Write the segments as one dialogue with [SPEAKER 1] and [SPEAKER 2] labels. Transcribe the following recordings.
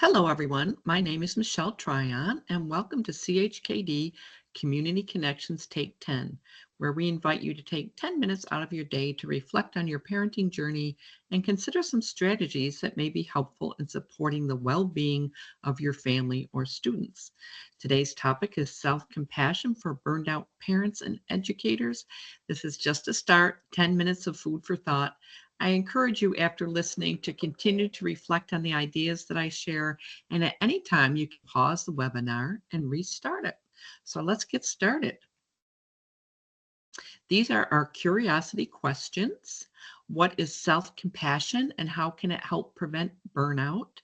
[SPEAKER 1] Hello, everyone. My name is Michelle Tryon, and welcome to CHKD Community Connections Take 10, where we invite you to take 10 minutes out of your day to reflect on your parenting journey and consider some strategies that may be helpful in supporting the well being of your family or students. Today's topic is self compassion for burned out parents and educators. This is just a start, 10 minutes of food for thought. I encourage you after listening to continue to reflect on the ideas that I share, and at any time you can pause the webinar and restart it. So let's get started. These are our curiosity questions. What is self-compassion and how can it help prevent burnout?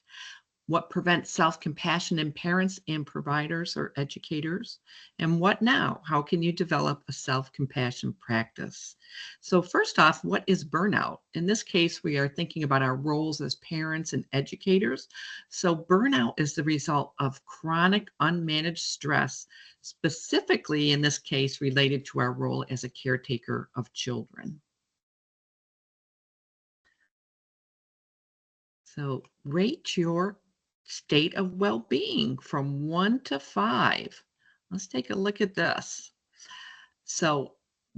[SPEAKER 1] What prevents self-compassion in parents and providers or educators? And what now? How can you develop a self-compassion practice? So first off, what is burnout? In this case, we are thinking about our roles as parents and educators. So burnout is the result of chronic unmanaged stress, specifically in this case related to our role as a caretaker of children. So rate your state of well-being from 1 to 5. Let's take a look at this. So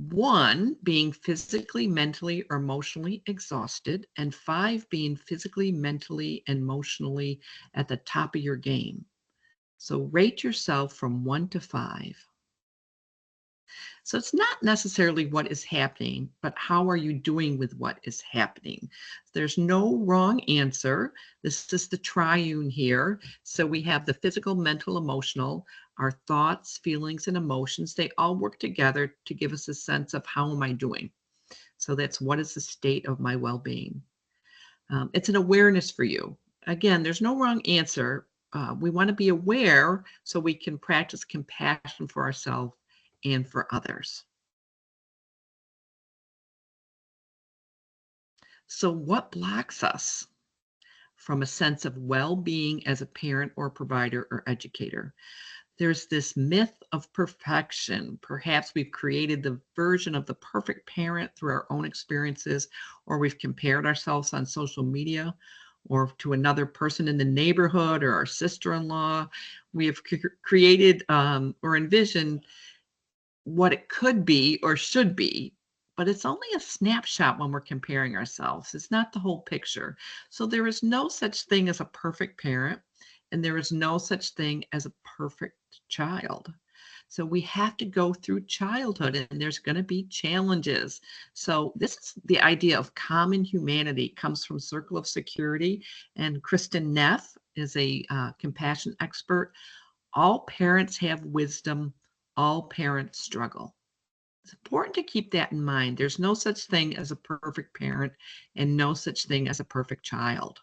[SPEAKER 1] 1 being physically, mentally, or emotionally exhausted, and 5 being physically, mentally, and emotionally at the top of your game. So rate yourself from 1 to 5. So it's not necessarily what is happening, but how are you doing with what is happening? There's no wrong answer. This is the triune here. So we have the physical, mental, emotional, our thoughts, feelings, and emotions. They all work together to give us a sense of how am I doing? So that's what is the state of my well-being. It's an awareness for you. Again, there's no wrong answer. We want to be aware so we can practice compassion for ourselves and for others. So, what blocks us from a sense of well being as a parent or provider or educator? There's this myth of perfection. Perhaps we've created the version of the perfect parent through our own experiences, or we've compared ourselves on social media or to another person in the neighborhood or our sister in law. We have created or envisioned what it could be or should be, but it's only a snapshot when we're comparing ourselves. It's not the whole picture. So there is no such thing as a perfect parent, and there is no such thing as a perfect child. So we have to go through childhood and there's going to be challenges. So this is the idea of common humanity comes from Circle of Security, and Kristen Neff is a compassion expert. All parents have wisdom. All parents struggle. It's important to keep that in mind. There's no such thing as a perfect parent and no such thing as a perfect child.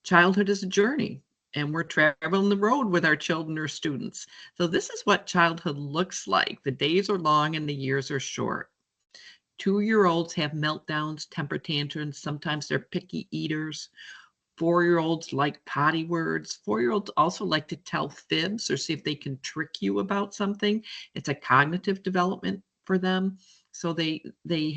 [SPEAKER 1] Childhood is a journey, and we're traveling the road with our children or students. So, this is what childhood looks like. The days are long and the years are short. 2-year-olds have meltdowns, temper tantrums. Sometimes they're picky eaters. 4-year-olds like potty words. 4-year-olds also like to tell fibs or see if they can trick you about something. It's a cognitive development for them. So they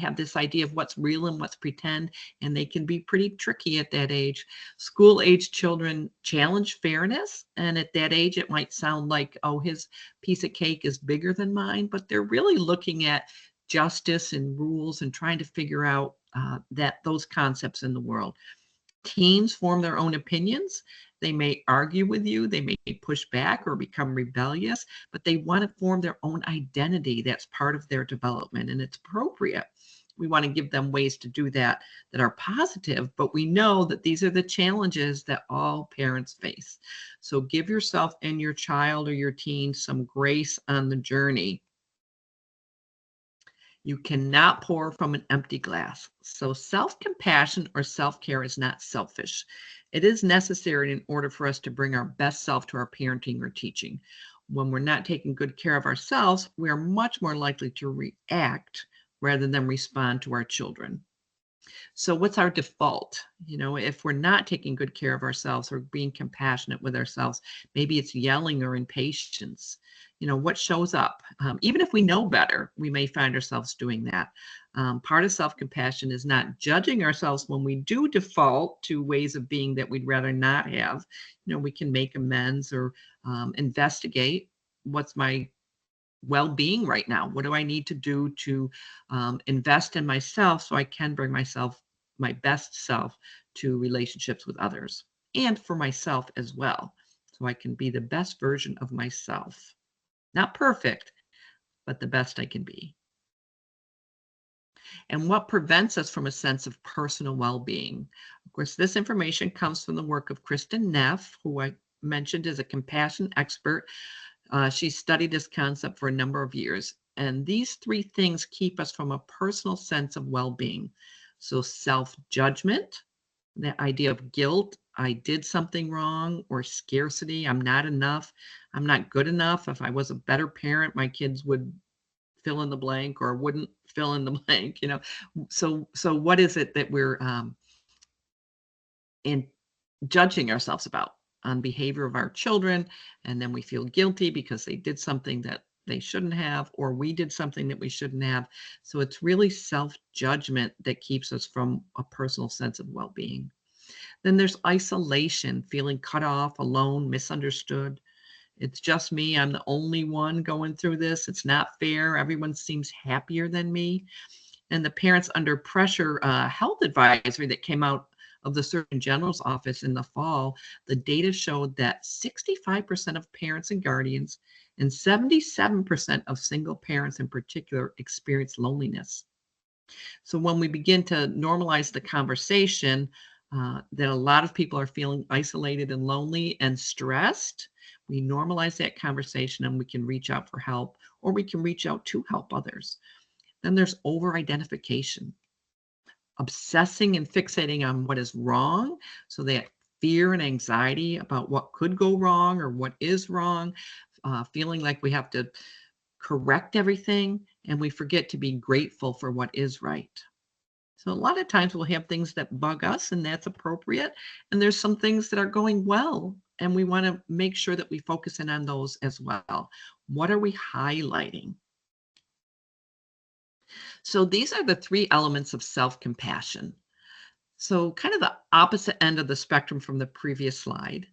[SPEAKER 1] have this idea of what's real and what's pretend, and they can be pretty tricky at that age. School age children challenge fairness, and at that age it might sound like, oh, his piece of cake is bigger than mine, but they're really looking at justice and rules and trying to figure out that those concepts in the world. Teens form their own opinions. They may argue with you, they may push back or become rebellious, but they want to form their own identity. That's part of their development, and it's appropriate. We want to give them ways to do that that are positive, but we know that these are the challenges that all parents face. So give yourself and your child or your teen some grace on the journey. You cannot pour from an empty glass. So, self compassion or self care is not selfish. It is necessary in order for us to bring our best self to our parenting or teaching. When we're not taking good care of ourselves, we are much more likely to react rather than respond to our children. So what's our default? If we're not taking good care of ourselves or being compassionate with ourselves, maybe it's yelling or impatience. What shows up? Even if we know better, we may find ourselves doing that. Part of self-compassion is not judging ourselves when we do default to ways of being that we'd rather not have. We can make amends or investigate what's my well-being right now. What do I need to do to invest in myself so I can bring my best self, to relationships with others and for myself as well, so I can be the best version of myself. Not perfect, but the best I can be. And what prevents us from a sense of personal well-being? Of course, this information comes from the work of Kristen Neff, who I mentioned is a compassion expert. She studied this concept for a number of years. And these three things keep us from a personal sense of well being. So, self judgment, the idea of guilt, I did something wrong, or scarcity, I'm not enough, I'm not good enough. If I was a better parent, my kids would fill in the blank or wouldn't fill in the blank. So what is it that we're in judging ourselves about on behavior of our children, and then we feel guilty because they did something that they shouldn't have, or we did something that we shouldn't have. So it's really self-judgment that keeps us from a personal sense of well-being. Then there's isolation, feeling cut off, alone, misunderstood. It's just me. I'm the only one going through this. It's not fair. Everyone seems happier than me. And the Parents Under Pressure health advisory that came out of the Surgeon General's office in the fall, the data showed that 65% of parents and guardians and 77% of single parents in particular experience loneliness. So when we begin to normalize the conversation, that a lot of people are feeling isolated and lonely and stressed, we normalize that conversation and we can reach out for help, or we can reach out to help others. Then there's over identification, obsessing and fixating on what is wrong. So that fear and anxiety about what could go wrong or what is wrong, feeling like we have to correct everything, and we forget to be grateful for what is right. So a lot of times we'll have things that bug us, and that's appropriate. And there's some things that are going well, and we want to make sure that we focus in on those as well. What are we highlighting? So these are the three elements of self-compassion. So kind of the opposite end of the spectrum from the previous slide.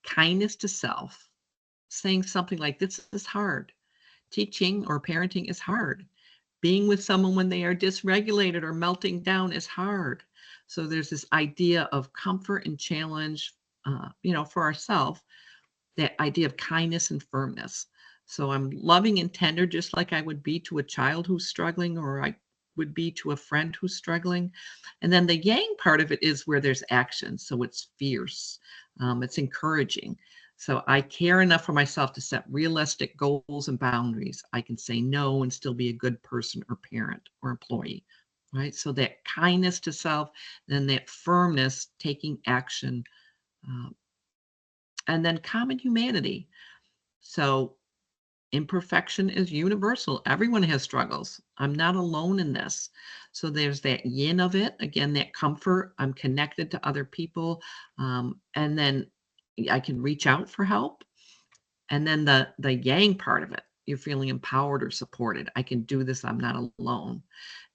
[SPEAKER 1] Kindness to self, saying something like, this is hard. Teaching or parenting is hard. Being with someone when they are dysregulated or melting down is hard. So there's this idea of comfort and challenge, for ourselves, that idea of kindness and firmness. So I'm loving and tender just like I would be to a child who's struggling, or I would be to a friend who's struggling. And then the yang part of it is where there's action. So it's fierce, it's encouraging. So I care enough for myself to set realistic goals and boundaries. I can say no and still be a good person or parent or employee, right? So that kindness to self, then that firmness, taking action, uh, and then common humanity. So imperfection is universal. Everyone has struggles. I'm not alone in this. So there's that yin of it. Again, that comfort. I'm connected to other people. And then I can reach out for help. And then the yang part of it. You're feeling empowered or supported. I can do this. I'm not alone.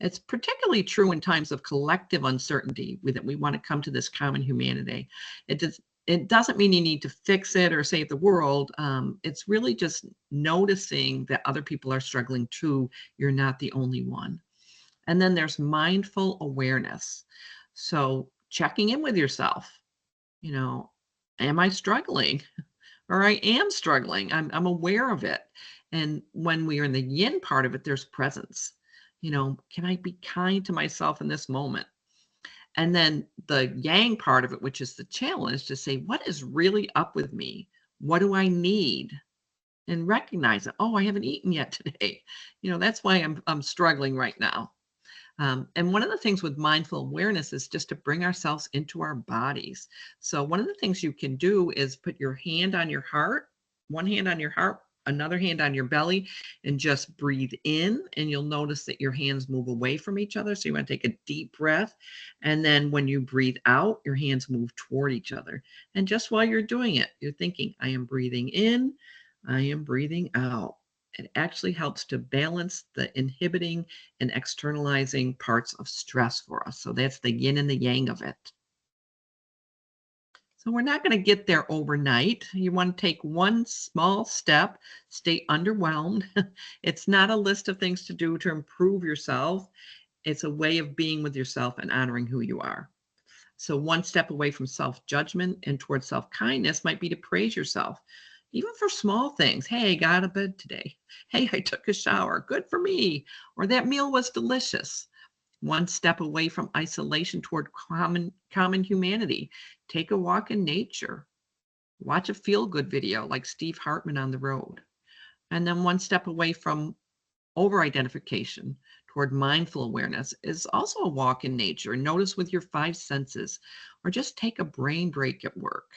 [SPEAKER 1] It's particularly true in times of collective uncertainty that we want to come to this common humanity. It doesn't mean you need to fix it or save the world. It's really just noticing that other people are struggling too. You're not the only one. And then there's mindful awareness. So checking in with yourself, you know, am I struggling? Or I am struggling. I'm aware of it. And when we are in the yin part of it, there's presence. Can I be kind to myself in this moment? And then the yang part of it, which is the challenge, to say, what is really up with me? What do I need? And recognize it. Oh, I haven't eaten yet today. That's why I'm struggling right now. And one of the things with mindful awareness is just to bring ourselves into our bodies. So one of the things you can do is put your hand on your heart, one hand on your heart, another hand on your belly and just breathe in, and you'll notice that your hands move away from each other. So you want to take a deep breath. And then when you breathe out, your hands move toward each other. And just while you're doing it, you're thinking, I am breathing in, I am breathing out. It actually helps to balance the inhibiting and externalizing parts of stress for us. So that's the yin and the yang of it. So we're not going to get there overnight. You want to take one small step, stay underwhelmed. It's not a list of things to do to improve yourself. It's a way of being with yourself and honoring who you are. So one step away from self-judgment and towards self-kindness might be to praise yourself, even for small things. Hey, I got out of bed today. Hey, I took a shower. Good for me. Or that meal was delicious. One step away from isolation toward common humanity. Take a walk in nature. Watch a feel-good video like Steve Hartman on the road. And then one step away from over-identification toward mindful awareness is also a walk in nature. Notice with your five senses, or just take a brain break at work,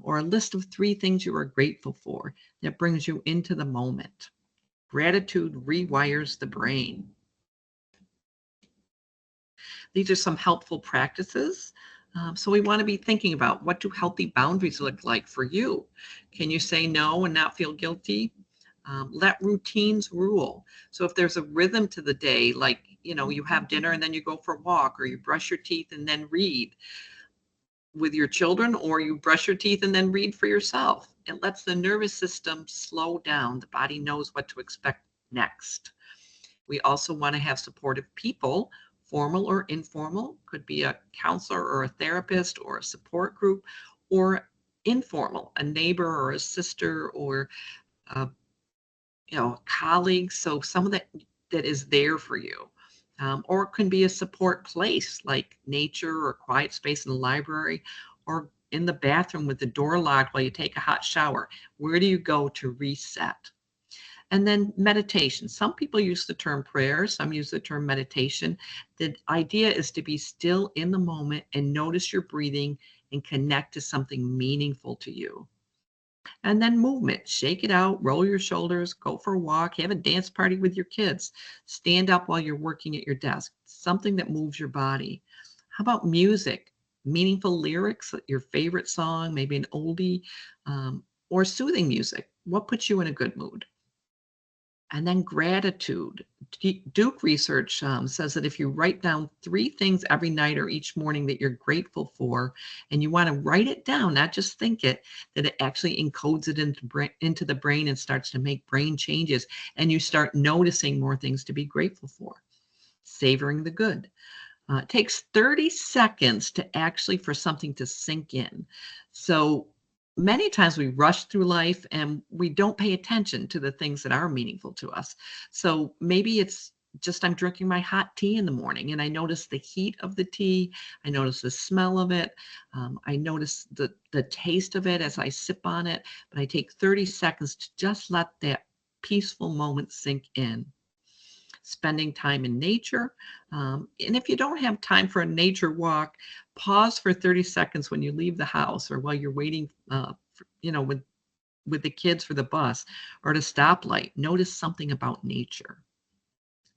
[SPEAKER 1] or a list of 3 things you are grateful for that brings you into the moment. Gratitude rewires the brain. These are some helpful practices. So we want to be thinking about, what do healthy boundaries look like for you? Can you say no and not feel guilty? Let routines rule. So if there's a rhythm to the day, like, you have dinner and then you go for a walk, or you brush your teeth and then read with your children, or you brush your teeth and then read for yourself. It lets the nervous system slow down. The body knows what to expect next. We also want to have supportive people, formal or informal. Could be a counselor or a therapist or a support group, or informal, a neighbor or a sister, or a colleague. So someone that is there for you. Or it can be a support place like nature or quiet space in the library, or in the bathroom with the door locked while you take a hot shower. Where do you go to reset? And then meditation. Some people use the term prayer, some use the term meditation. The idea is to be still in the moment and notice your breathing and connect to something meaningful to you. And then movement, shake it out, roll your shoulders, go for a walk, have a dance party with your kids, stand up while you're working at your desk, something that moves your body. How about music? Meaningful lyrics, your favorite song, maybe an oldie, or soothing music. What puts you in a good mood? And then gratitude. Duke research says that if you write down 3 things every night or each morning that you're grateful for, and you want to write it down, not just think it, that it actually encodes it into the brain and starts to make brain changes, and you start noticing more things to be grateful for. Savoring the good. It takes 30 seconds to actually for something to sink in. So many times we rush through life and we don't pay attention to the things that are meaningful to us. So maybe it's just I'm drinking my hot tea in the morning and I notice the heat of the tea. I notice the smell of it. I notice the taste of it as I sip on it. But I take 30 seconds to just let that peaceful moment sink in. Spending time in nature. And if you don't have time for a nature walk, pause for 30 seconds when you leave the house or while you're waiting, with the kids for the bus or at a stoplight. Notice something about nature.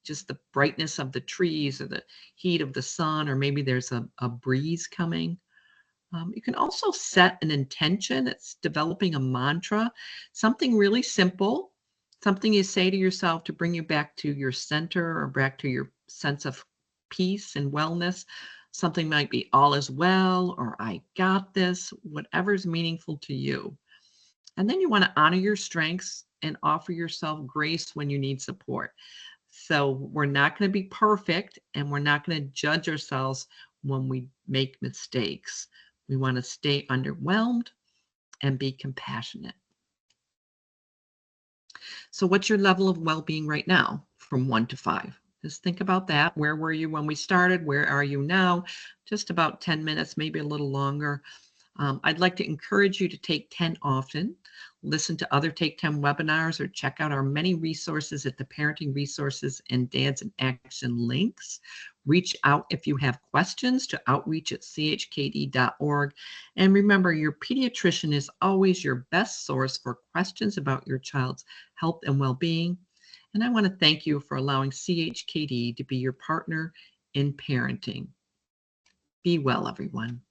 [SPEAKER 1] Just the brightness of the trees or the heat of the sun, or maybe there's a breeze coming. You can also set an intention. It's developing a mantra, something really simple, something you say to yourself to bring you back to your center or back to your sense of peace and wellness. Something might be all is well, or I got this, whatever's meaningful to you. And then you want to honor your strengths and offer yourself grace when you need support. So we're not going to be perfect, and we're not going to judge ourselves when we make mistakes. We want to stay underwhelmed and be compassionate. So what's your level of well-being right now from 1 to 5? Just think about that. Where were you when we started? Where are you now? Just about 10 minutes, maybe a little longer. I'd like to encourage you to take 10 often. listen to other Take 10 webinars, or check out our many resources at the Parenting Resources and Dads in Action links. Reach out if you have questions to outreach@chkd.org. And remember, your pediatrician is always your best source for questions about your child's health and well-being. And I want to thank you for allowing CHKD to be your partner in parenting. Be well, everyone.